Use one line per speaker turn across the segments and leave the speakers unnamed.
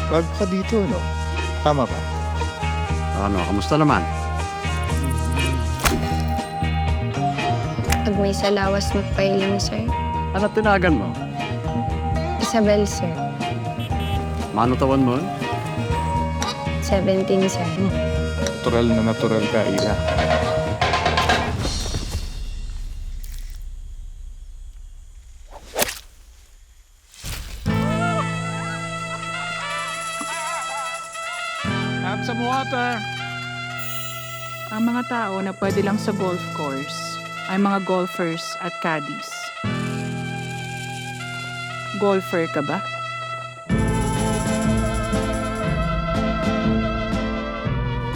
Bago ka dito, no? Tama ba?
Ano, kamusta naman?
Pag may salawas magpailing, sir.
Ano tinagan mo?
Isabel, sir.
Mano tawan mo?
17, sir.
Natural na natural ka, Ira.
Have some water.
Ang mga tao na pwede lang sa golf course ay mga golfers at caddies. Golfer ka ba?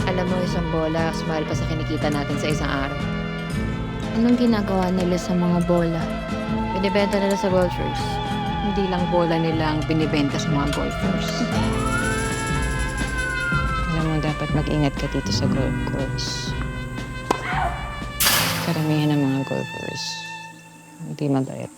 Alam mo, isang bola, smile pa sa kinikita natin sa isang araw.
Anong ginagawa nila sa mga bola?
Binibenta nila sa golfers. Hindi lang bola nila ang binibenta sa mga golfers. Alam mo, dapat mag-ingat ka dito sa golf course. Karamihan ng mga golfers, hindi mabait.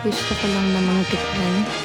Gusto ko lang namang tikman